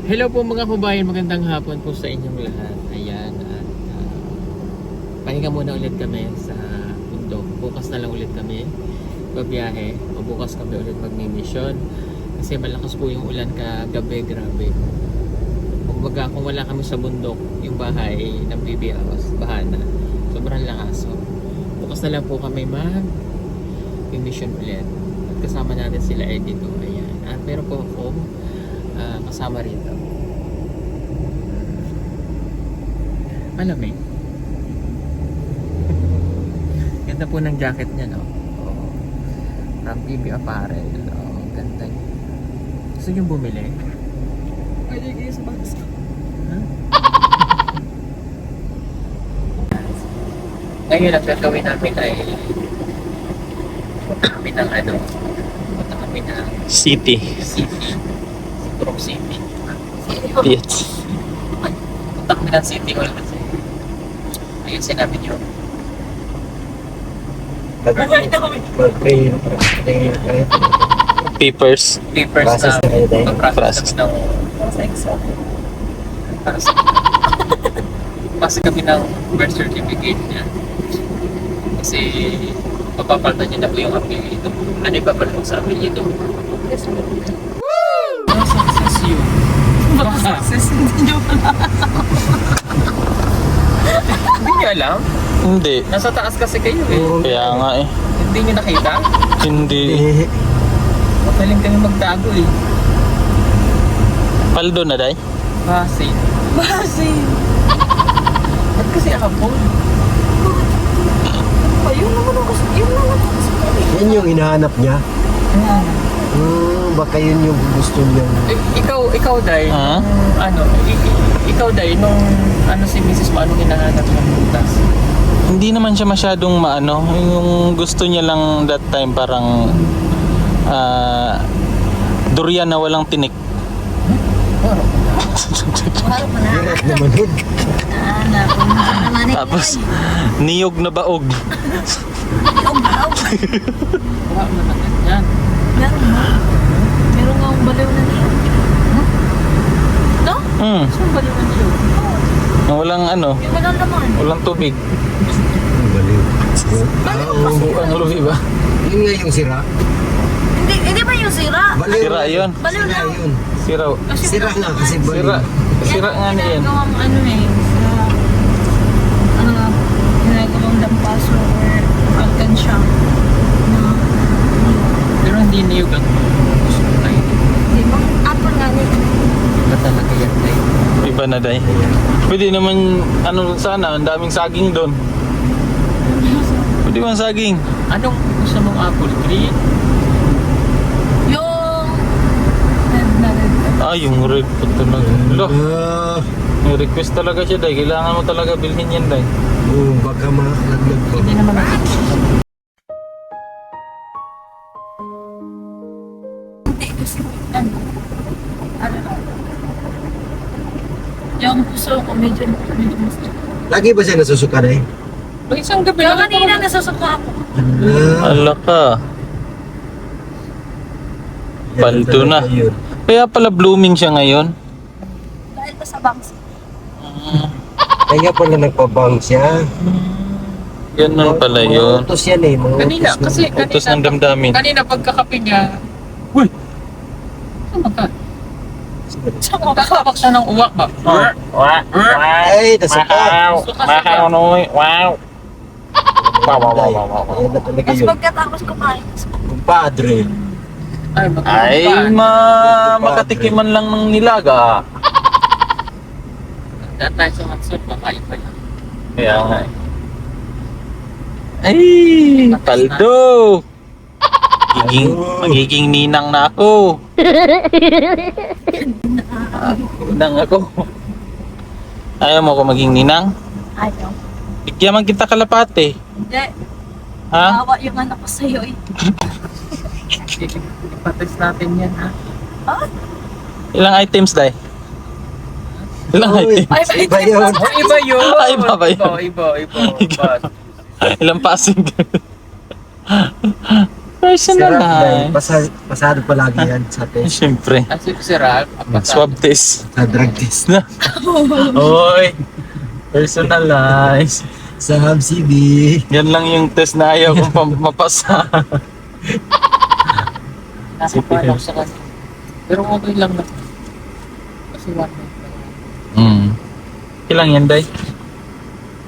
Hello po mga kabayan, magandang hapon po sa inyong lahat. Ayan, at pahinga muna ulit kami sa bundok. Bukas na lang ulit kami babiyahe o bukas kami ulit magmi-mission kasi malakas po yung ulan kagabi, grabe. Kumbaga kung wala kami sa bundok, yung bahay ng BBROS, bahana, sobrang lakas. So, bukas na lang po kami mag-mission ulit at kasama natin sila Edito. Ayan, at meron po ako kasama rito. Malamig. Ganda po ng jacket niya, no? Oh, from BB Apparel. Oh, ganda niya. Gusto niyo bumili? Pwede kayo sa bags ko. Huh? Ngayon, ang gagawin namin ay punta kami ng punta kami ng City. Turok City. Yes. Punta kami ng City Hall kasi ayun sinabi niyo. Papers. Papers Process na kayo tayo. process ng sa exam. Kasi kami ng birth certificate niya. Kasi papapalitan niya na po yung apelyido. Ano yung papalitan sa apelyido? No success you. Baka success, hindi nyo pala. Hindi niyo alam? Hindi. Nasa taas kasi kayo eh. Kaya nga eh. Hindi niyo nakita? Hindi. Magaling kami magtago eh. Paldo na, day? Kasi. Basin. Ba't kasi akapon? Yun naman ako. Yun naman ako. Yan yung hinahanap niya. Baka yun yung gusto niya. Ikaw Day, Ha? ikaw Day, nung si Mrs. mo, anong hinahanap ng butas? Hindi naman siya masyadong maano. Yung gusto niya lang that time parang durian na walang tinik. Hirap naman yun. Tapos niyog na baog. Wala mo na yan. Meron mo. Meron nga akong baliw na niya. No? Saan baliw na niya? Walang ano, Yung walang laman. walang tubig. Baliw. Ang lubi ba? Yun nga yung sira. Hindi ba yung sira? Baliw. Sira yun. Baliw Sira lang. yun. Sira. Sira nga kasi baliw. Sira. Sira nga niyan. Ginagawang ginagawang lampaso or alkansya. Pero hindi niyog ang gusto ko tayo. Di ba? Apple nga niya. Iba talaga yan Day. Iba na, day. Pwede naman ano sana, ang daming saging doon. Pwede man saging. Anong gusto mong apple? Green? Yung red na red. Yung red po talaga. Lo, Ah, may request talaga siya, day. Kailangan mo talaga bilhin yan, day. baka makalaglag ko. Hindi naman Hindi kasi ano yung puso ko medyo mas Lagi ba siya nasusuka na eh? May isang gabi yung kanina nasusuka ako Ala ka. Paldo na. Yun. Kaya pala blooming siya ngayon. dahil pa sa bangs. Kaya pala nagpabang siya. Ganun pala Mga yun. utos yan eh. Mga Kanina, utos kasi Utos ng damdamin. kanina pagkakape niya, uy! Saan magkakabak siya ng uwak ba? Ay, nasuka. Wow. Wow. Ayan na talaga Tapos yun. pagkatapos kumain, Kumpadre. Ay, makatikiman lang ng nilaga. Dahil tayo sa Watson, makain pa yan. Kaya nga. Ay, paldo. Magiging ninang na ako. Ninang ako. Ayaw mo ako maging ninang? ayaw. Bigyan man kita kalapate. Hindi, Ha? awa yung anak ko sa'yo eh. Ipatis natin yan ha. Ilang items, day? Ilang Uy, items? iba yun. Oh, iba yun! Ay, iba ba yun? Iba. Ilang passing? Personal dahil life. pasado palagi yan sa test. Siyempre. Si Ralph, Swab test. Sa drug test. Na. Oy. Personalize. Sa HubCB. Yan lang yung test na ayaw kong mapasa. Nakapala ako sa kanya. Pero okay lang na. Kasi 1 month na lang. Ilang yan, Day?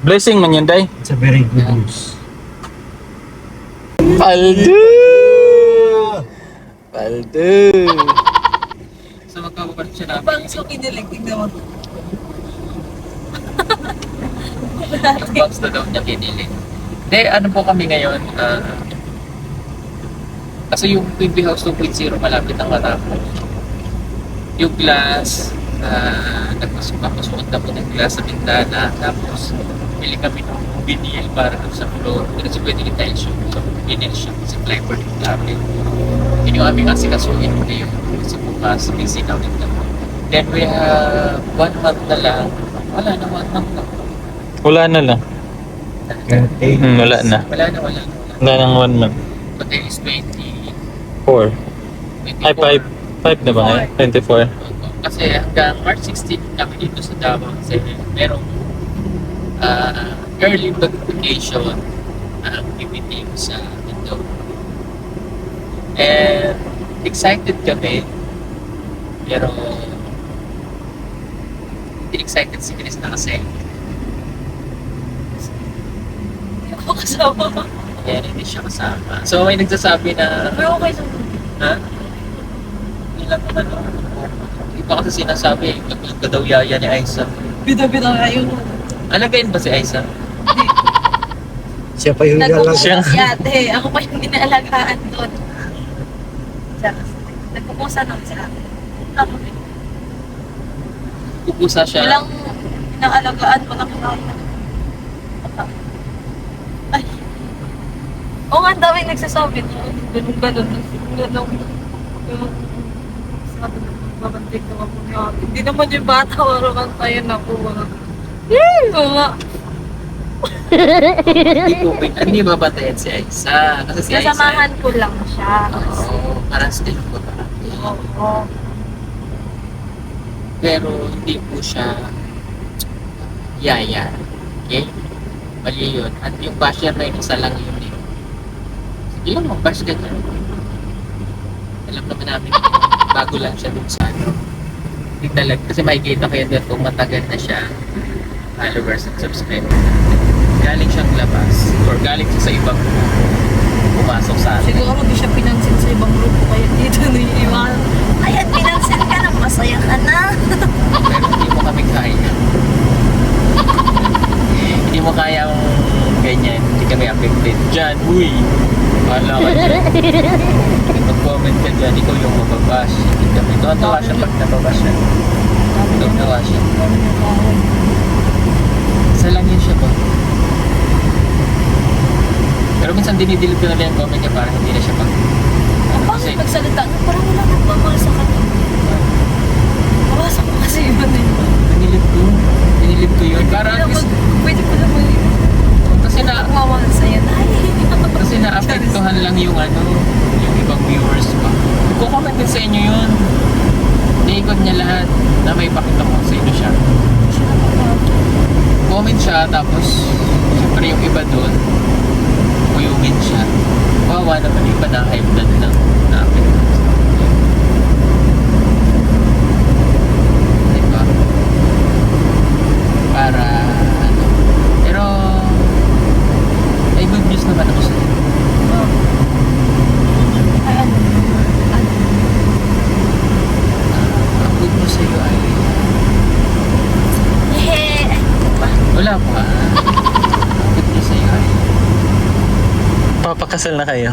Blessing man yan, Day? It's a very good news. Paldo! Paldo! So magkakapalit siya namin. Bang so kinilig, tignan mo. Yung box na daw niya kinili. Hindi, ano po kami ngayon? Kasi yung Quimby House 2.0 malapit ang matapos. Yung glass, nagpasukat na po ng glass sa bintana. Tapos, pili kami ng vinyl para doon sa floor. Kasi pwede i-tile siya. So, vinyl siya kasi plyboard yung namin. Yun yung aming asikasuhin ngayon. Kasi bukas, busy na ulit naman. Then we have 1 month na lang. Wala na, 1 month na. Wala na lang. Wala na. Wala na. Wala nang 1 month. Today is 4. 24. Ay, 5 na ba ngayon? 24. Kasi hanggang March 16 kami dito sa Davao kasi merong early notification activity sa Indo. And excited kami, pero hindi excited si Chris na kasi Hindi ako kasama. kaya hindi siya kasama. So may nagsasabi na Pero okay lang. ha? Hindi lang naman iba kasi sinasabi naglag ka daw yaya ni Aiza. Bida-bida kayo. Alagayin ba si Aiza? Siya pa yung galang. Siya. Nagpupusa si ate. Ako pa yung inaalagaan doon. Nagpupusa naman si ate. Ako din. Pupusa siya. Walang inaalagaan, walang kinakain. Ay. Oo nga, ang daming nagsasabi na ganun. Sabi na, babantig naman po niya. Hindi naman yung bata, wala tayo na po. Wala. Hindi babatayan si Aiza. Kasi si Aiza. Nasamahan ko lang siya. Oo, parang still ko pa. Oo. Pero hindi po siya yaya. Okay? Mali yun. At yung basher na yun, isa lang yun eh. Sige lang, mag-bash ka dyan. Alam naman namin, bago lang siya dun sa ano. Hindi talaga, kasi makikita kayo doon kung matagal na siya followers at subscribers. Galing siyang labas or galing siya sa ibang pumasok sa atin. Siguro di siya pinansin sa ibang grupo kaya dito naiiwan. Ayan, pinansin ka na, masaya ka na. Pero hindi mo kami kaya. Hindi mo kaya ang ganyan. Hindi kami affected. Diyan, uy! Wala ka dyan. Mag-comment ka dyan, ikaw yung mababash. Hindi kami. Tuwa siya pag nababash siya. Tuwa siya. Isa lang yun siya ba? Pero minsan dinidelete ko na lang yung comment niya para hindi na siya pag... Bakit nagsalita? Parang wala nang bawal sa kanya. Nabasa ko kasi yun eh. Dinilit ko yun. Para at least, Pwede ko naman yun. kasi Kumawal sa'yo. kasi naapektuhan lang yung ano, yung ibang viewers pa. Kukomment din sa inyo yun. Niikot niya lahat na may pakita ko sa inyo siya. Comment siya, tapos siyempre yung iba doon, kuyungin siya. Wawa naman yung iba na hype na din ang naapektuhan. Diba? Para ano. Pero may good news naman ako sa'yo. Ang good news sa'yo ay wala pa. Ang good news sa'yo ay Papakasal na kayo.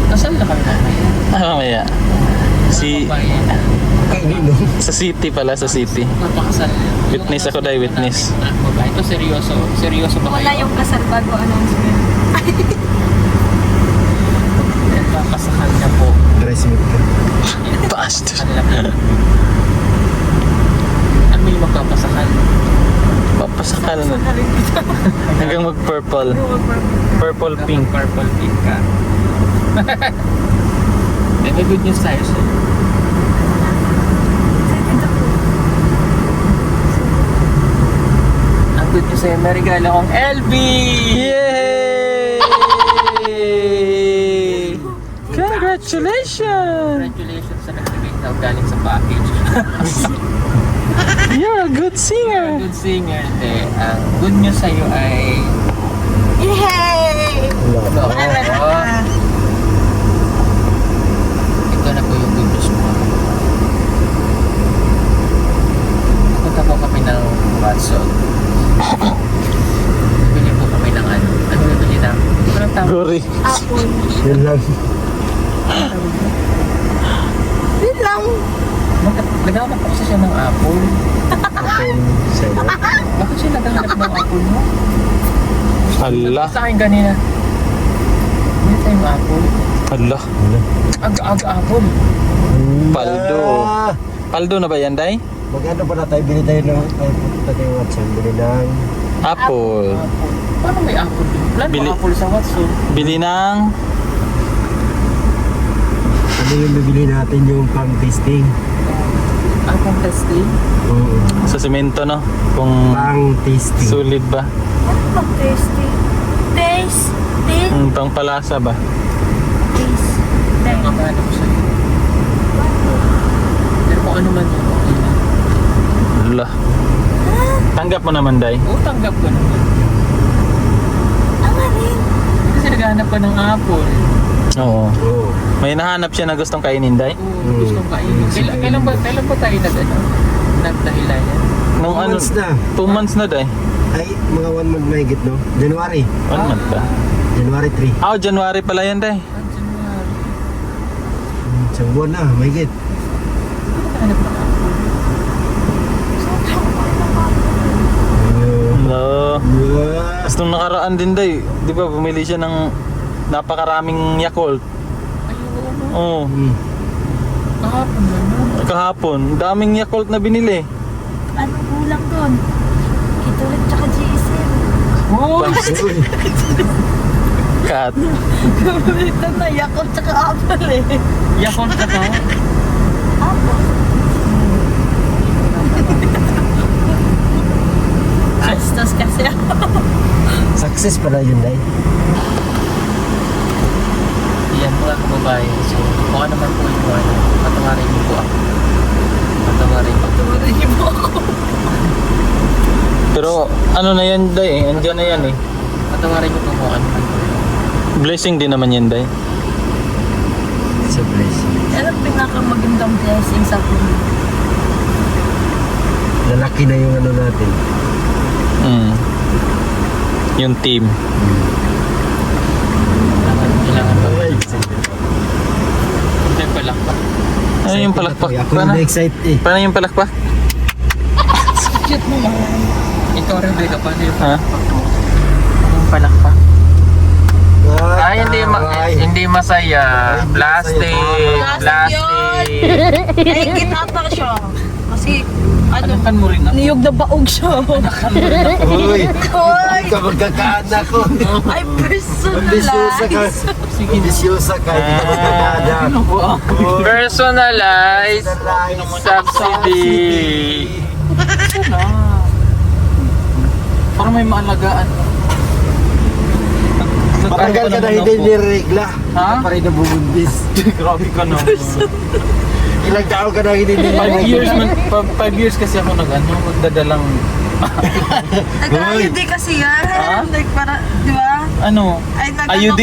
kasal na kami mamaya. Mamaya. Babae. Sa city pala, sa city. Magpakasal. Witness ako, Day, witness. Babae. Ito seryoso. Seryoso ba Wala kayo? yung kasal bago announcement. Magpapasakal na po. Dressing ka. Bastard. Ano lang. Ano yung magpapasakal? Pasakal na. Sakalin kita. Hanggang mag-purple. Purple pink. Purple pink ka. May good news tayo sa'yo. Ang good news sa'yo, may regalo akong LV! Yay! Congratulations! Congratulations sa nagbigay daw galing sa package. You're a good singer. Good singer. Hindi. Ang good news sa'yo ay... Yay! Wala. Ito na po yung good news mo. Punta po kami ng Watson. Bili po kami ng ano. Ano bibili na? Ano tawag? Gory. Apple. Yun lang. Yun lang. Naghahanap po kasi siya ng apple. Apple sa'yo. Bakit siya naghahanap ng apple mo? Hala. Sa akin kanina. Hindi tayong apple. Hala. Ag-apple. Paldo. Ah, Paldo na ba yan, Day? Magkano pa na tayo? Bili tayo ng... Ay, punta tayo Watson. Bili ng... Apple. Paano may apple? Wala Bili- namang apple sa Watson. Bili ng... Ano yung bibili natin yung pang tasting? Apple testing? Oo. Sa semento, no? Kung Pang tasting. sulit ba? Ano pag tasty? Taste. Pang palasa ba? Taste. Ang mamahanap ko sa'yo. Pero kung ano man yun, okay na. Hala. Tanggap mo naman, Day. Oo, tanggap ko naman. Ang alin? Kasi naghahanap ka ng apple. Oo. Oo. May nahanap siya na gustong kainin, Day? Oo, gusto kong kainin. Kailan ba tayo nagdahilayan? Nung 2 months na. 2 months na, Day. Ay, mga 1 month na higit, no? January. 1 month ba? January 3. Ah, January pala yan, Day. Isang buwan na, may higit. Naghahanap ng apple. No. Yeah. Tapos nung nakaraan din, Day, di ba bumili siya ng napakaraming Yakult? Ayun, Oo. kahapon na no? Kahapon, daming Yakult na binili. Ano kulang doon? Kitulit tsaka GSM. Oh! Uy, Kat. Ito na, Yakult tsaka Apple eh. Yakult ka to? Apple. Bastos kasi ako. success pala yun, Day. Yan mga kababayan. So, kung ano man po yung ano, patawarin niyo po ako. Patawarin niyo. Tumarin niyo mo ako. Pero ano na yan, Day? Andiyan na yan eh. Patawarin niyo po kung ano man po yun. Blessing din naman yan, Day. It's a blessing. Yan ang pinakamagandang blessing sa akin. Lalaki na yung ano natin. Yung team. Kailangan ba? Hindi palakpak. Ano yung palakpak? Ako Paano? yung na-excite eh. Paano yung palakpak? Cute mo lang. Ikaw rin, Beka. Paano yung Ha? yung palakpak? Ay, Hindi masaya. Plastic. Plastic Ay, ginata siya. Kasi, ano, Anakan mo rin ako. niyog na baog siya. Uy, Hoy! ka magkakaanak ko. Ay, Ambisyosa ka. personalized. Ambisyosa ka. Hindi ka magkakaanak. Ano po ako? Personalized subsidy. Ano? Parang may maalagaan. Matagal ka na hindi niregla. Ha? Ka pa rin nabubundis. Grabe ka naman. Ilang taon ka na hindi 5 years niregla. man, 5 years kasi ako magdadalang Nag-IUD kasi yan. Ha? Like, para, di ba? ano, Ay, IUD?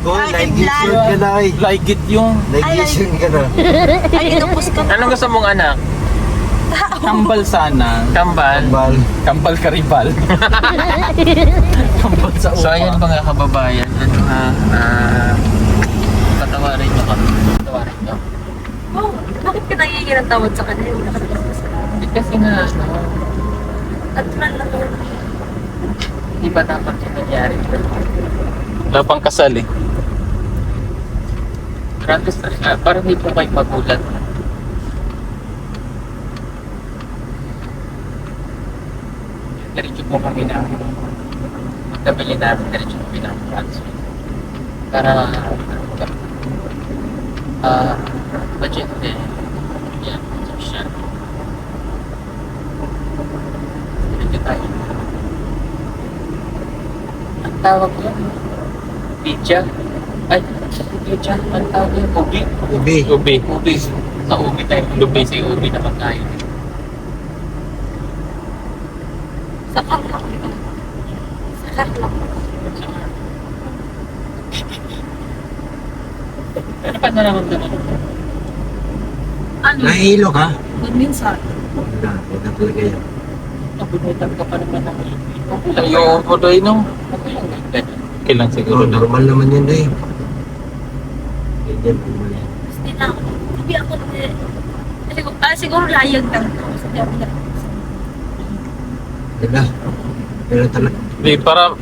Oh, Ay, ligation ka na eh. ligit yung Ligation ka na. Ay, inupos ka na. anong gusto mong anak? Kambal sana. Kambal. Bal. Kambal karibal. Kambal sa upa. So ayan mga kababayan, ano ha, patawarin nyo kami. Patawarin nyo. Oh, bakit ka nangingin ng tawad sa kanila? Wala ka naman sa kanila. Hindi kasi nga, ano, Natural na to. hindi ba dapat yung nangyari? Wala pang kasal eh. Parang hindi po kayo magulat. Diretso po po kami na magkabili namin diretso kami ng transfer. Para budget din. Yan, so siya. Hindi tayo. Ang tawag yan, pizza. Ay, pizza. Ang tawag yan, ubi. Ubi. Ubi. Ubi. Sa ubi tayo. Ubi sa ubi na pagkain. Sakar lang. Sakar lang. Ano pa nararamdaman mo? Ano? Nahihilo ka? Minsan. Wala. Wala talaga yan. Nabunutan ka pa naman ng ubi. Okay lang. Yung po doon no? Okay lang. Ganyan. Okay lang siguro. Oo, normal naman yan dahil. Ganyan, normal yan. Hindi na ako. Hindi ako siguro layag lang to. Hindi ako layag. Wala. Wala talaga. Hindi,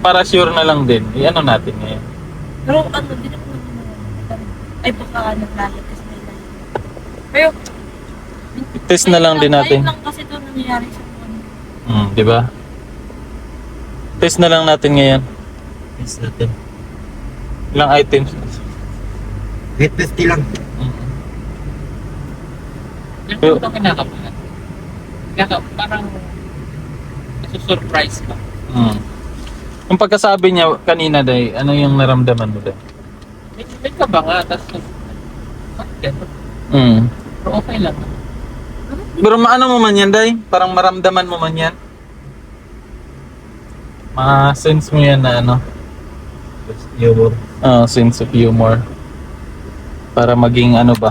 para sure na lang din. I-ano natin ngayon. Pero ano, hindi naman ay baka ano layag kasi may layag. Pero Test na lang din natin. Ayun lang kasi ito nangyayari sa mga. Di ba? Test na lang natin ngayon. Test natin. Ilang items. Hit testy lang. Pero ito kinakabahan. Parang nasusurprise ka. Yung pagkasabi niya kanina, Day, ano yung naramdaman mo, Day? May ka ba nga? Tapos, ganun. Pero okay lang. Pero maano mo man yan, Day? Parang maramdaman mo man yan? Ma-sense mo yan na ano? Humor. Sense of humor. Para maging ano ba?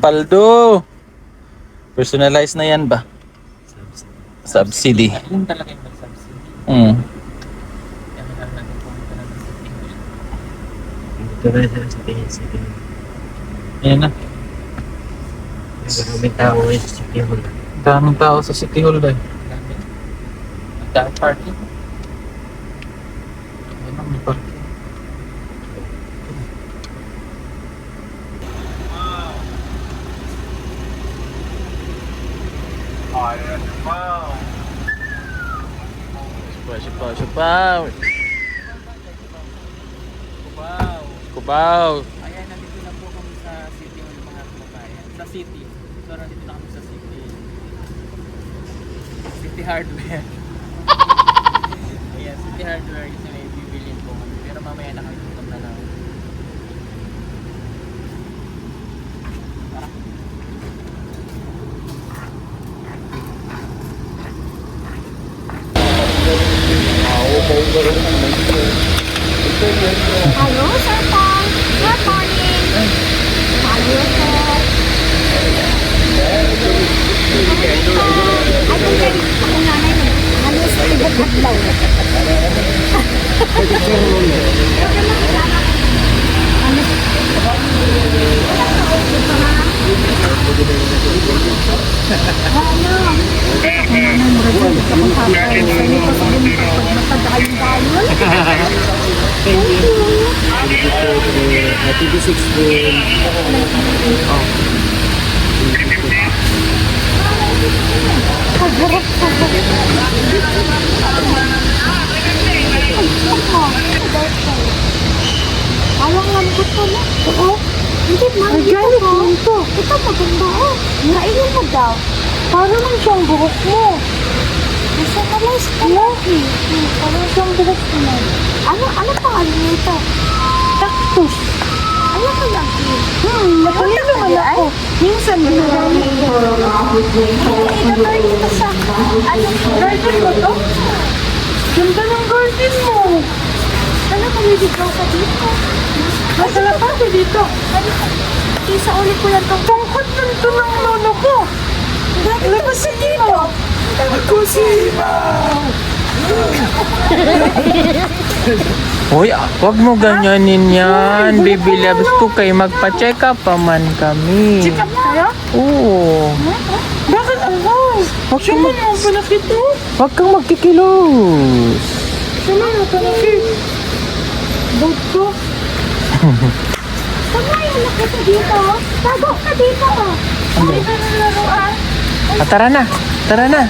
Paldo! Personalized na yan ba? Subsidy. Yun talaga yung may subsidy. Mm. Kaya lang natin pumunta na ng subsidy. Dito na siya sa tingin sa tingin. Ayan na. Maraming tao ngayon sa City Hall. Daming tao sa City Hall, Day. Dami. Magdaan parking. Ayan na, may parking. Sipaw. Kubaw. Ayan, nandito na po kami sa city ng mga kababayan. Sa city. So, nandito na kami sa city. City Hardware. Ayan, City Hardware is may bibilin po kami. Pero mamaya nakalimutan na lang. Hello, Sir Paul. Good morning. Hello, sir. Ay, kung kayo, ako nanay mo. Halos tibok atlaw. TV6 din. Alang lambot ko na. Oo. Hindi, maganda ko. Ito maganda oh. Nainin mo daw. Para lang siyang buhok mo. Nationalize ka lagi. Parang siyang buhok mo. Ano pangalan nito? Cactus. Ano ka lagi? Nakunin naman ako. Minsan mo na lang. Inatay dito sa garden mo to? Ganda ng garden mo. Ano ka niligaw ka dito? Masala pa ako dito. Isa ulit ko yan itong tungkot nito ng lolo ko. Labas ka dito. Ako si Imaw. Hoy, wag mo ganyanin yan. Baby loves ko kay magpa-check up pa man kami. Check up tayo? Oo. Bakit ako? Siya man ang panakit mo. Wag kang magkikilos. Siya man ang panakit. Bog ko. Tama yung nakita dito. Tago ka dito. Dito na laruan. Tara na. Tara na.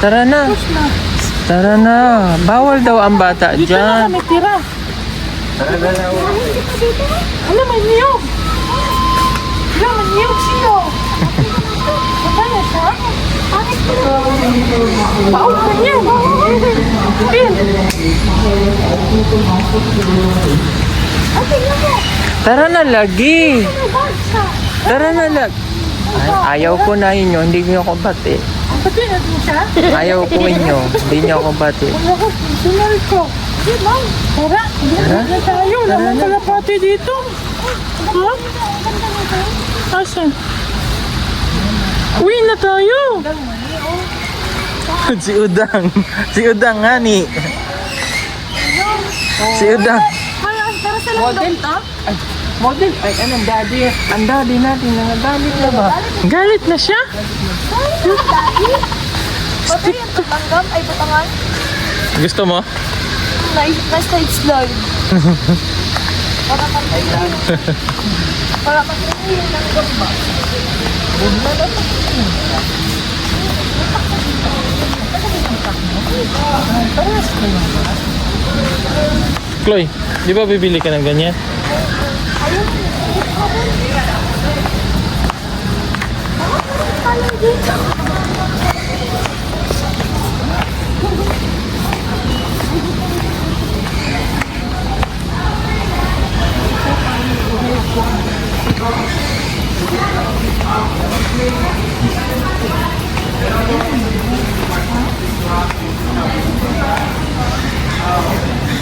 Tara na. Tara na. Bawal daw ang bata Dito na dyan. kami tira. Ano may niyog? Wala may niyog sino? Baba na siya? Baon ka niya. Pin. Tara na lagi. Tara na lagi. Ayaw ko na inyo. Hindi niyo ako bati. Pati na din siya? Ayaw ko inyo. Hindi niyo ako bati. Wala ko. Sunod ko. Sige, ma'am. Tara. Tara na tayo. Naman pala pati dito. Ha? Asan? Uwi na tayo. Si Udang. Si Udang nga ni. Si Udang. Model to? Model? Ay, anong daddy? Ang daddy natin, nangagalit na ba? Galit na siya? Pati yung tatanggap ay batangan. Gusto mo? Nasa slide. Para pag-iin. Para pag-iin ng gamba. Chloe, di ba bibili ka ng ganyan?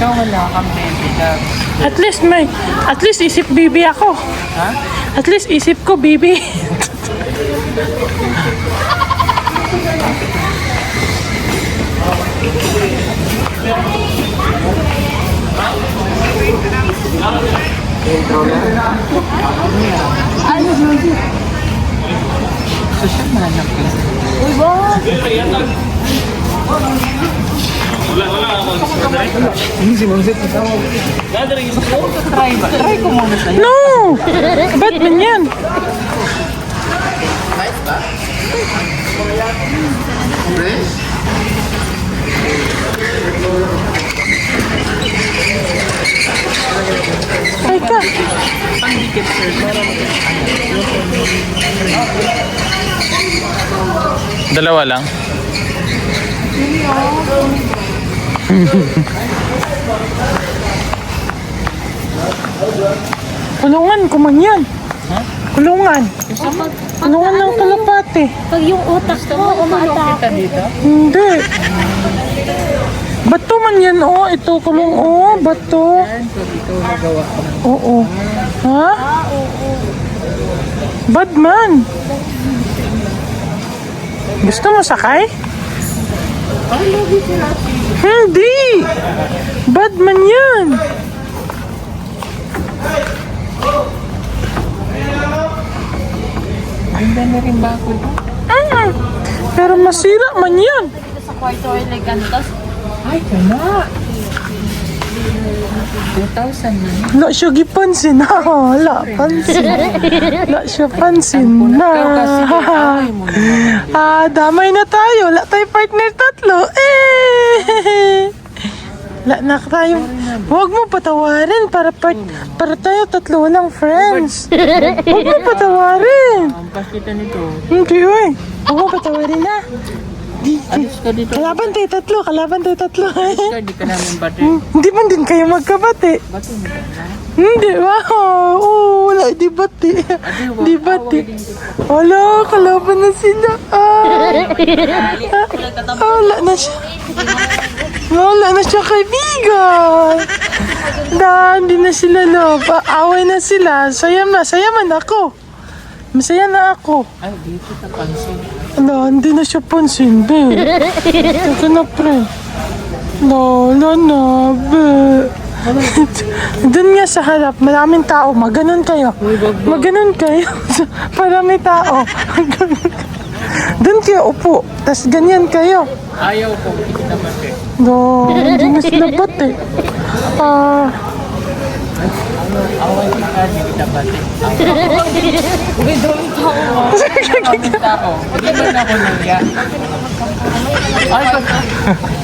Ikaw wala kang baby love. At least isip bibi ako. Ha? At least isip ko bibi. Social manap ka. Uy, ba? Try ko muna sa'yo. No! Ba't man yan? Teka. Dalawa lang? Kulungan ko man yan. Kulungan. Kulungan ng kalapate. Pag yung utak mo umaatake. Dito? Hindi. Bato man yan, oh. Ito, kulong, oh. Bato. Pag ikaw nagawa ko ng Oo. Ha? Bad man. Gusto mo sakay? Hindi. Bad man yan. ganda na rin ba ako? Pero masira man yan. Dito sa kwarto ay legantos. Ay, kama. 2,000 na. Wala siya gipansin na. Wala pansin. Wala siya pansin na. Ikaw kasi away mo naman. Damay na tayo. Wala tayo partner tatlo. Wala na tayo. Huwag mo patawarin para tayo tatlo walang friends. Huwag mo patawarin. Ampas kita nito. Hindi, uy. Huwag mo patawarin na. Alis ka dito. Kalaban tayo tatlo. Alis ka, di ka namin bati. Hindi man din kayo magkabati. Bati mo ka. Hindi, wow. Wala, di bati. Di bati. Wala, kalaban na sila. Wala na siya. Wala na siya kaibigan. Hindi na sila love. Away na sila. Saya man ako. Masaya na ako. Ay, dito sa pansin. Hindi na siya pansin, be. Teka na, pre. Wala na, be. Doon nga sa harap, maraming tao. Maganon kayo. Maganon kayo. Marami tao. Doon kayo upo. Tapos ganyan kayo. Ayaw ko, kita bati. Hindi na sila bati. Away kita, di kita bati. Uy, doon tao mo. Maraming tao. Hindi ba na ako nangya? Ay, pag...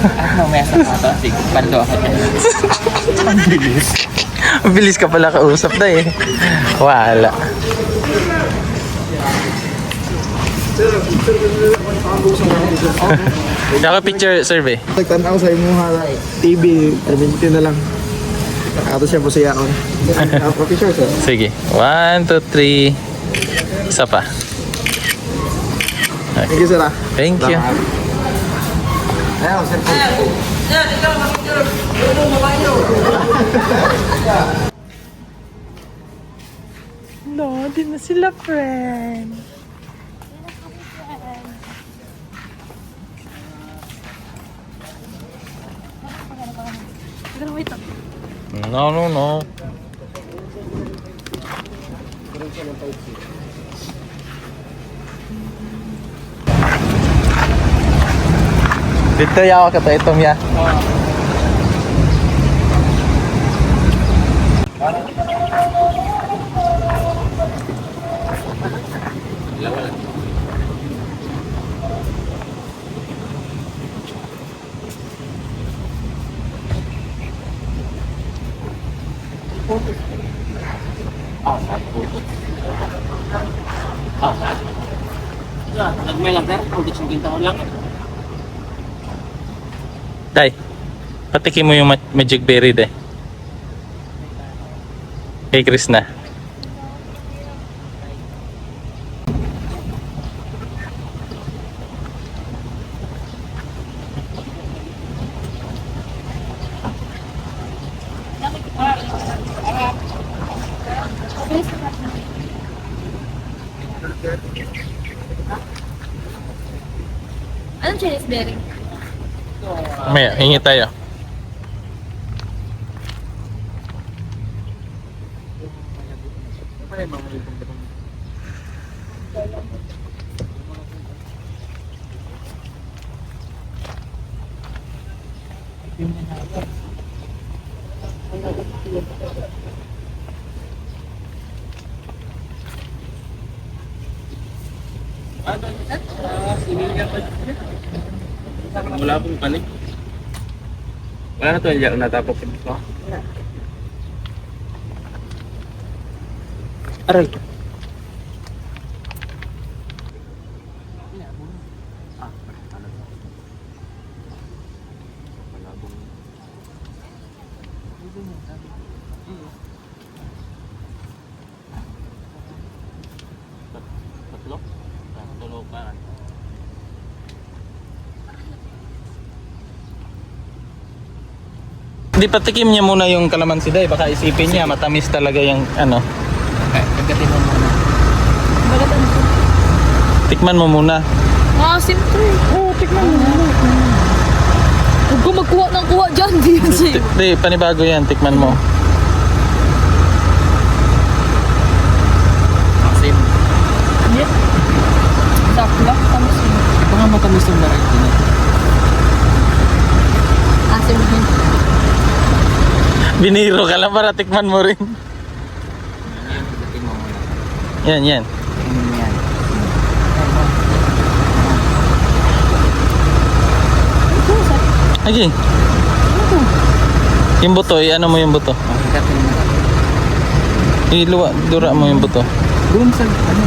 At mamaya sa kato. Sige, pando ako dyan. Ang bilis. Ang bilis ka pala kausap na eh. Wala. Saka picture survey. Nagtanaw sa imong TV, adventure na lang. Ato siya po sa yaon. Professor sir. Sige. 1, 2, 3. Isa pa. Thank you sir. Thank you. Ayaw sir. No, di na sila friend. No, no, no. Dito yaw ka tayo itom ya. Nagmay lang, sir. Kung gusto yung taon lang. Day, patikin mo yung magic berry day. Kay Chris na. Anong Chinese berry? Maya, hingi tayo. Wala pong panik. Wala na to, hindi ako natapok dito. Aray. Tatlo? Tatlo pa. Hindi, patikim niya muna yung kalamansi day. Baka isipin niya, matamis talaga yung ano. Okay, pagkatin mo muna. Tikman mo muna. Ah, simple. Oo, tikman mo. Huwag ko magkuha ng kuha dyan. Di yan sa'yo. Di, panibago yan. Tikman mo. Asim. Yep. Dakla. Tamis yun. Ito nga matamis yung variety na. Asim din. Biniro ka lang para tikman mo rin. Yan, pagkatin mo muna. Yan, yan. Yan. Lagi. Yung buto, ano mo yung buto? Pagkatin mo. Iluwa, dura mo yung buto. Doon sa, ano?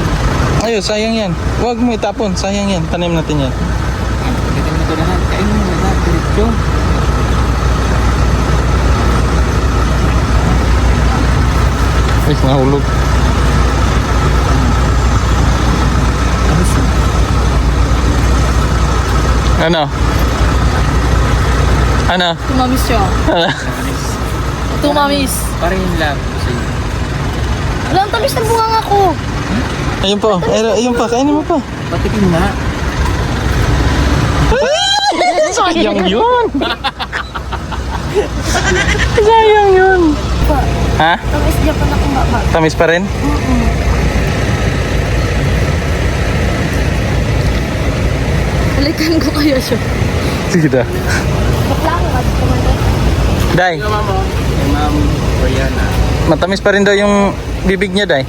Ayun, sayang yan. Huwag mo itapon, sayang yan. Tanim natin yan. Pagkatin mo ito lahat. Kainin mo lahat. Diretso. Ay, nahulog. Ano? Ano? Tumamis siya. Tumamis. Parang yung lab ko sa inyo. Wala, ang tamis ng bunga ko. Ayun po. Ayun pa, kainin mo pa. Patikin na. Sayang yun. Sayang yun. Ha? Tamis niya pa na kung baba. Tamis pa rin? Balikan ko kayo siya. Sige na. Bakla ko ka. Day, Kay Ma'am Oriana. matamis pa rin daw yung bibig niya, Day.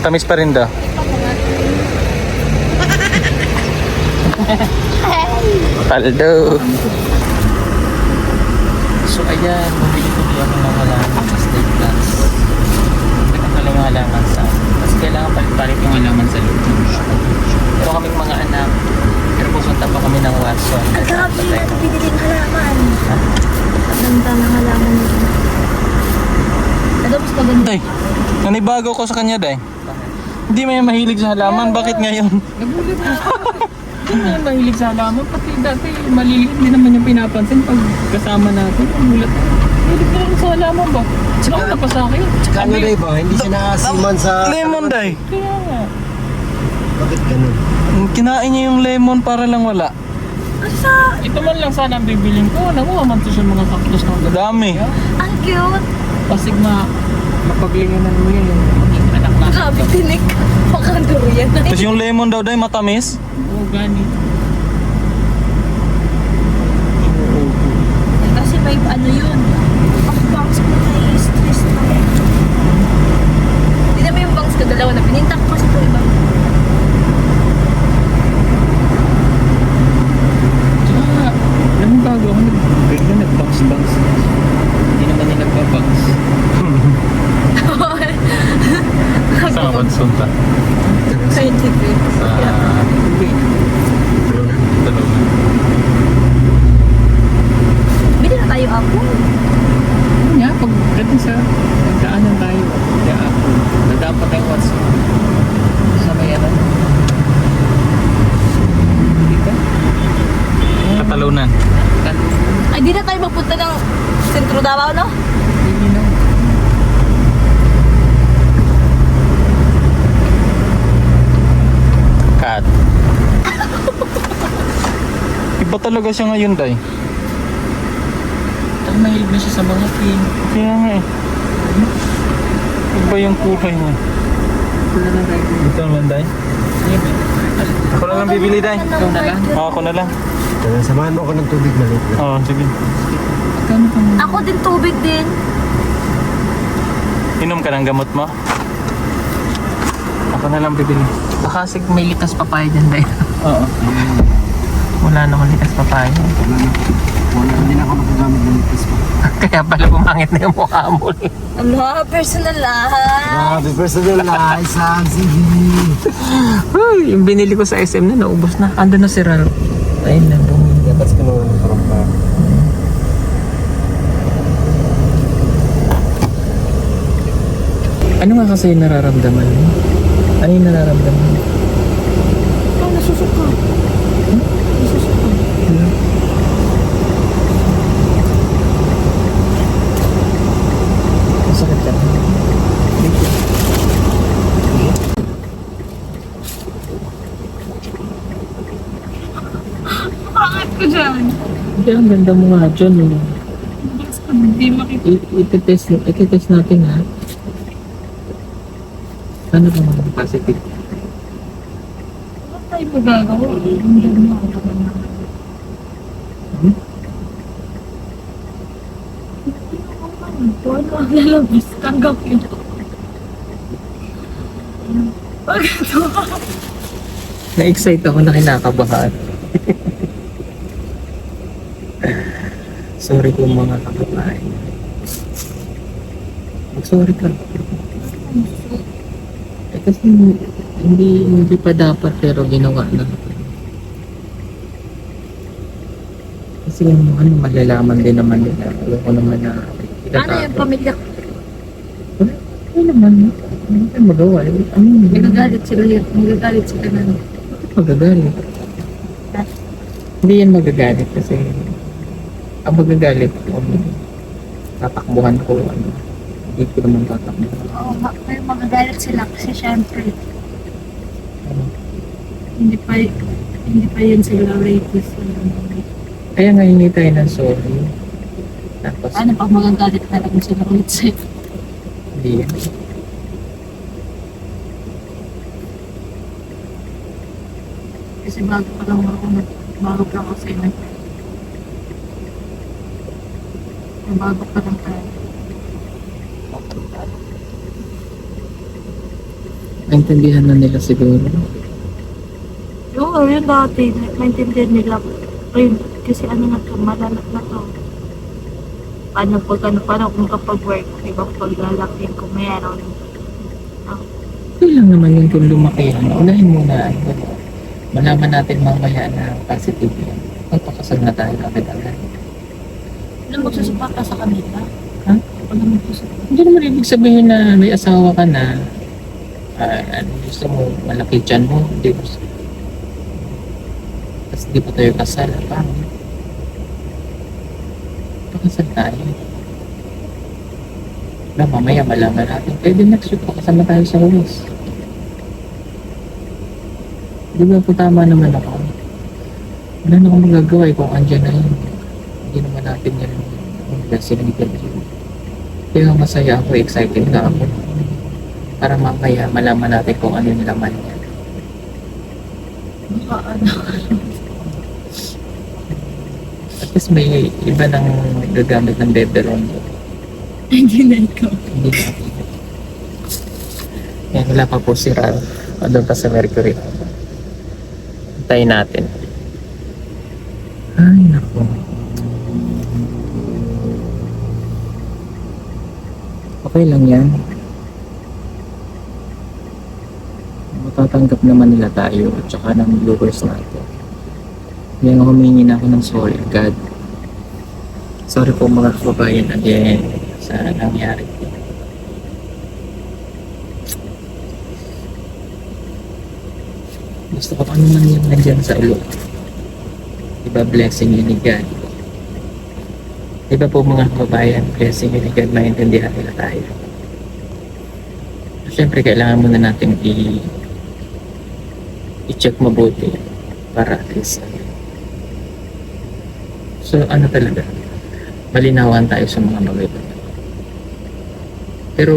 Tamis pa rin daw. Paldo. So ayan, bumili ko din ako ng halaman sa State Plus. Hindi ko pala yung halaman sa kasi kailangan palit-palit yung halaman sa loob ng shop. Pero kaming mga anak, pero pupunta pa kami ng Watson. Ang grabe na binili ng halaman. Ang ganda ng halaman nito. Ano mas maganda? Day, nanibago ko sa kanya, Day. Hindi may mahilig sa halaman. Bakit ngayon? Nagulat ako. Hindi na mahilig sa halaman. Pati dati maliliit din naman yung pinapansin pag kasama natin. Nagulat ako. Mahilig na lang sa halaman ba? Sila ko napasakit. Kano na ba? Hindi siya nakasiman sa... Lemon, Day. Kaya nga. Bakit ganun? Kinain niya yung lemon para lang wala. Ito man lang sana ang bibiling ko. Alam mo, amanto siya mga cactus na Dami. Ang cute. Pasig mapaglinganan mo yun yung anak na. Grabe tinik. Mukhang durian. Tapos yung lemon daw, Day, matamis. Oo, gani. Kasi may ano yun. Ang bangs ko na stress na. Hindi naman yung bangs ko dalawa na pininta ko kasi ito iba. Tsaka, alam mo bago ako bigla nag-bounce. Hindi naman nila nagbabounce. Saan ka sunta? Scientific. Sa... Hindi. Talungan. Bili na tayo ako. Ano nga, pag dating sa nagdaanan tayo, kaya ako, nadapat tayong Watson. Sa may ano? Dito? Katalunan. Ay, di na tayo magpunta ng sentro Davao, no? Hindi na. Kat. Iba talaga siya ngayon, Day. Ang mahilig na siya sa mga pin. Kaya nga eh. Iba yung kulay niya. Wala na tayo. Ito naman, Day. Sige ba? Ako na lang bibili, Day. Ikaw na lang? Oo, ako na lang. Samahan mo ako ng tubig maliit na. Oo, sige. Kano pa mo? Ako din tubig din. Inom ka ng gamot mo? Ako na lang bibili. Baka sig may likas papaya dyan dahil. Oo. Wala naman likas papaya. Wala, hindi na ako magagamit ng litis pa. Kaya pala bumangit na yung mukha mo. Ano, personal lang. Grabe, personal life, sige. Uy, yung binili ko sa SM na naubos na. Ando na si Ralph. Ayun na, bumili. Dapat ko naman parang pa. Ano nga kasi yung nararamdaman mo? Ano yung nararamdaman mo? Ikaw nasusuka. Nasusuka. Masakit ka. Bakit ko dyan? Hindi, ang ganda mo nga dyan. Eh. Basta hindi makikita. Ititest natin ha. Ano ba mga positive? Ano tayo magagawa? Ang ganda mo ako na. Kung ano ang lalabas, tanggapin ko. Bakit ito? Na-excite ako na kinakabahan. Sorry po mga kababayan. Mag-sorry ka. Eh kasi hindi pa dapat pero ginawa na. Kasi yung ano, malalaman din naman nila. Alam ko naman na Ano yung pamilya? Ano naman? Ano tayo magawa? Ano yun? Nagagalit sila yun. Nagagalit sila na. Magagalit. Hindi yan magagalit kasi ang magagalit kung tatakbuhan ko, ano, hindi ko naman tatakbuhan. Oo, may magagalit sila kasi syempre hindi pa yun sila rapist. Kaya nga hingi tayo ng sorry. Tapos, Ano pag magagalit na lang sila ulit sa'yo? hindi yan. Kasi bago pa lang ako sa'yo. Bago pa lang tayo. Naintindihan na nila siguro. Oo, yun dati. Naintindihan nila. Ay, kasi nagkamalalak na to. Paano kung kapag work, diba pag lalaki ko mayroon. Okay lang naman yun kung lumaki yan. Unahin muna. Malaman natin mamaya na positive yan. Magpakasal na tayo agad-agad. Ano magsusupa ka sa kanila? Ha? Ano magsusupa? Hindi naman ibig sabihin na may asawa ka na. Ano gusto mo, malaki dyan mo. Hindi gusto. Tapos di pa tayo kasal. Paano? Pakasal tayo. Na mamaya malaman natin. Pwede next week pakasama tayo sa Huwis. Di ba po tama naman ako? Wala na akong magagawa kung andyan na yun. Hindi naman natin yan. Blessing ni God. Kaya masaya ako, excited na ako. Para mamaya malaman natin kung ano yung laman niya. At least may iba nang gagamit ng beberon. Hindi na ikaw. Hindi natin. Yan, wala pa po si Ral. Doon pa sa Mercury. Antayin natin. Ay, naku. Okay lang yan. Matatanggap naman nila tayo at saka ng viewers natin. Ngayon humingi na ako ng sorry, God. Sorry po mga kababayan again sa nangyari. Gusto ko ano man yung nandyan sa ulo. Diba blessing yun ni God? Diba po mga kababayan, blessing yun ni God, maintindihan nila tayo. Siyempre kailangan muna natin i-check mabuti para at least so ano talaga malinawan tayo sa mga bagay. Pero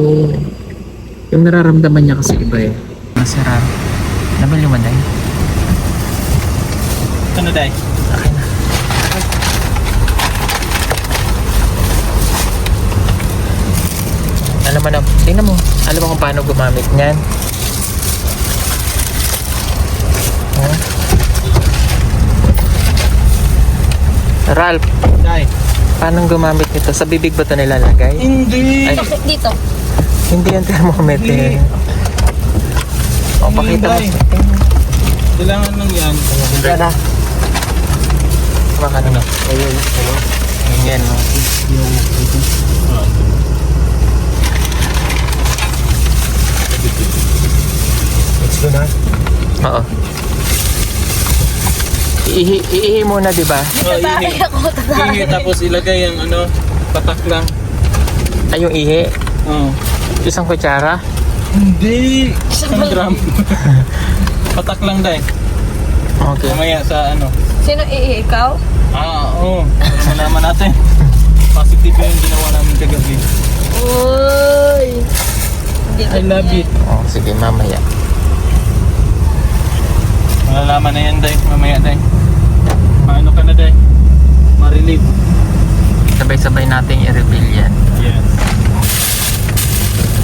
yung nararamdaman niya kasi iba eh. Masarap. Nabali mo dahil? Ano day? Okay na. Alam mo na, tingnan mo. Alam mo kung paano gumamit niyan. Ha? Ralph, Day. paano gumamit nito? Sa bibig ba ito nilalagay? Hindi. Ay, Bakit dito? hindi yung thermometer. O, pakita mo. Hindi, kailangan lang yan. Yan na. Baka na. Ayun. Yan. No? Let's go na. Oo. Iihi muna, di ba? Ihi. Ihi, tapos ilagay yung ano, patak lang. Ay, yung ihi. Oo. Isang kutsara. Hindi. Isang gram. Patak lang day. Okay. Mamaya sa ano. Sino ikaw? Oo. Malaman natin. Positive yung ginawa namin kagabi. Uy! I love it. Oh, sige, mamaya. Malalaman na yan day. Mamaya day. Maano ka na day? Ma-relieve. Sabay-sabay nating i-reveal yan. Yes.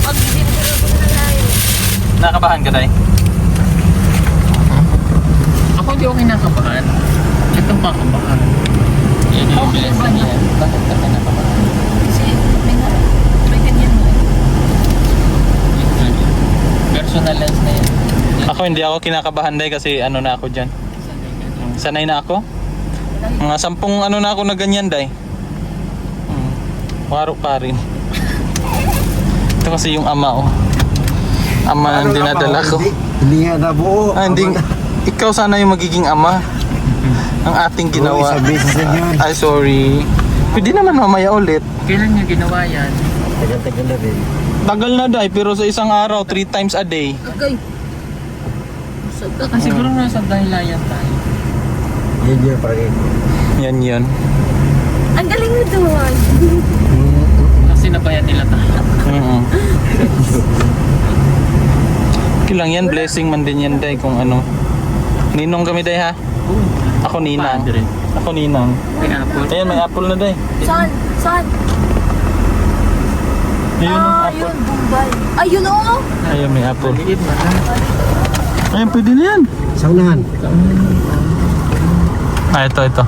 Pag-deliver ko na tayo. Nakabahan ka day? Ako hindi ako kinakabahan. Itong kakabahan. Yan yung blessing yan. Bakit ka kinakabahan? Kasi may ganyan mo. Personal lens na yan. Ako hindi ako kinakabahan day kasi ano na ako dyan. Sanay na ako. Mga 10 ano na ako na ganyan day. Waro pa rin. Ito kasi yung ama oh. Ama ang dinadala ko. Hindi nga nabuo. Hindi. Ikaw sana yung magiging ama. Ang ating ginawa. Sa business na yun. Ay sorry. Pwede naman mamaya ulit. Kailan niya ginawa yan? Tagal-tagal na rin. Tagal na day pero sa isang araw 3 times a day. Okay. Siguro nasa dahilayan tayo. Yan yun, parang Yan yun. Ang galing mo doon. Kasi nabayan nila tayo. Okay lang yan, blessing man din yan day kung ano. Ninong kami day ha? Ako ninang. Padre. Ako ninang. May apple. Ayan, may apple na day. Saan? Saan? Ayun yung Ah, apple. yun, Bombay. Ayun oo. Ayun, may apple. Maliit na. Ayun, pwede na yan. saunahan. Ah, ito.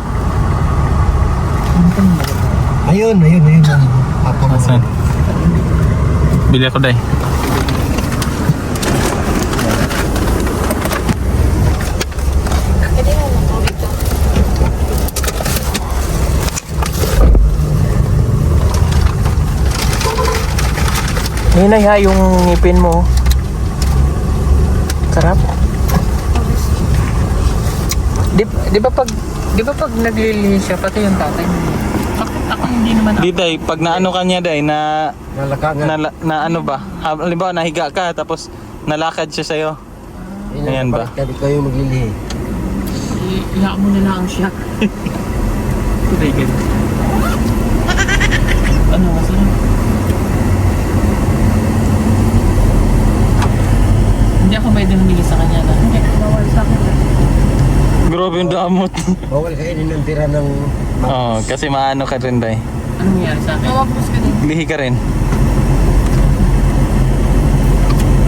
Ayun. Apo mo. Asan? Bili ako, day. Hinay ha yung ngipin mo. Sarap. Di ba pag naglilihi siya, pati yung tatay mo. Ako hindi naman Di, day, pag naano ka niya, day, na Nalakangan. na ano ba? Halimbawa, nahiga ka, tapos nalakad siya sa'yo. Ayan ba? Hindi kayo maglilihi. Iyak mo na lang siya. Tuloy ka. Ano, masarap? Hindi ako pwede humingi sa kanya na. Hindi, bawal sa akin. Grabe yung damot. Bawal kainin ng tira ng... Oo, kasi maano ka rin, day. Anong nangyari sa akin? Mawapos ka din. Lihi ka rin.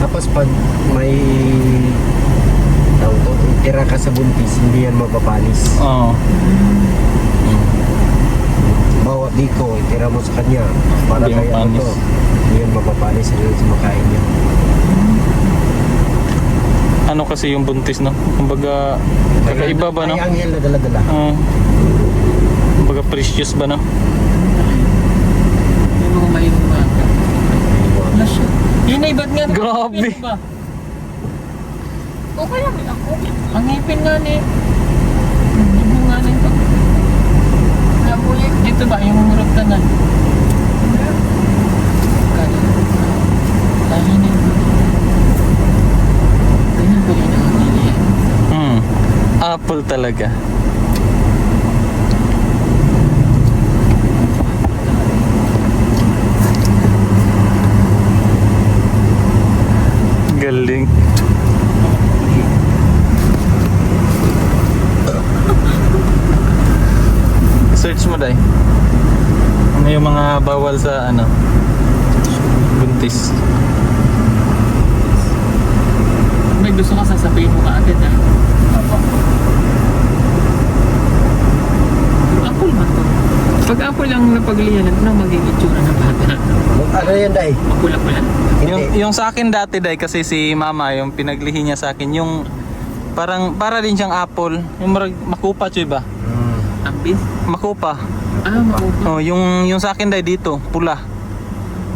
Tapos pag may... tira ka sa buntis, hindi yan mapapanis. Oo. Bawat diko, tira mo sa kanya. Para Hindi kaya mapanis. ito. Hindi yan mapapanis. Hindi yan makain niya. Ano kasi yung buntis, no? Kumbaga, kakaiba ba, no? Ay, anghel na dala-dala. Oo. Kumbaga, precious ba, no? May mga mainong mga. Wala siya. Hinay, ba't nga? Grabe. Ano ba? Okay lang ako. Ang ngipin nga ni. Hindi nga na ito. Nabulit. Dito ba? Yung hurap ka na. Kaya na yun. Ganyan ba yun ang niliyan? Apple talaga. Galing. Search mo, day. Ano yung mga bawal sa ano? Buntis. May gusto ka sasabihin mo kaagad ah. Pero apple man to. Pag apple lang napaglihan, ano magiging itsura ng bata? Ano yan, Day? Mapula-pula? Yung sa akin dati, day, kasi si mama, yung pinaglihi niya sa akin, yung para din siyang apple. Yung makupa, choy ba? Ambis? Makupa. Ah, maupa. Oh, yung sa akin, day, dito, pula.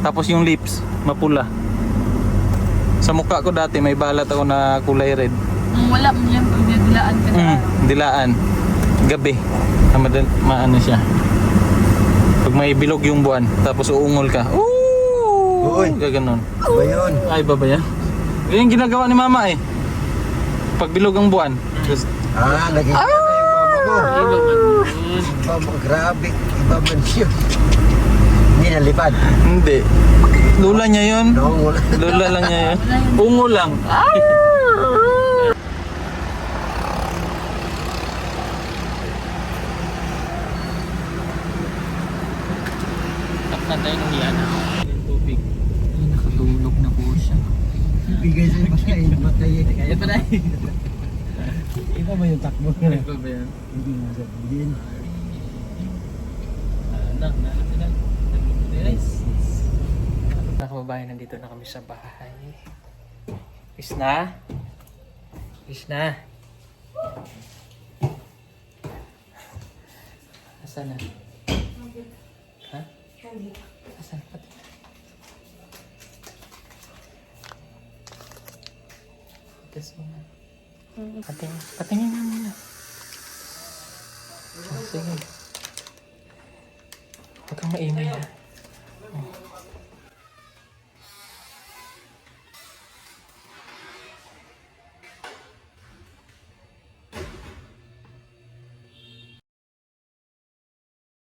Tapos yung lips, mapula. Sa mukha ko dati, may balat ako na kulay red. Wala mo yan pag dilaan ka na. Dilaan. Gabi. Maano siya. Pag may bilog yung buwan, tapos uungol ka. Ooh! Uy. Gaganon. Ba yun? Ay, ba yan? Yan yung ginagawa ni mama eh. Pag bilog ang buwan. Tapos, Naging yung mama ko. Iba man yun. Mama, grabe. Iba man yun. Hindi nalipad. hindi. Lula niya yun. Naungol. Lula lang niya yun. Ungo lang. Taktan tayo nung yan. Yung tubig. Ay, nakatulog na po siya. Bigay sa'yo pa siya. Matay. Kaya pa na. Iba ba yung takbo? Iba ba yan? Hindi mo sabihin. Anak, sila. Guys. Mga kababayan, nandito na kami sa bahay. Peace na? Peace na? Asan na? Ha? Asan na? Patis mo na. Patingin na muna. Oh, sige. Huwag kang maingay ha. Oh.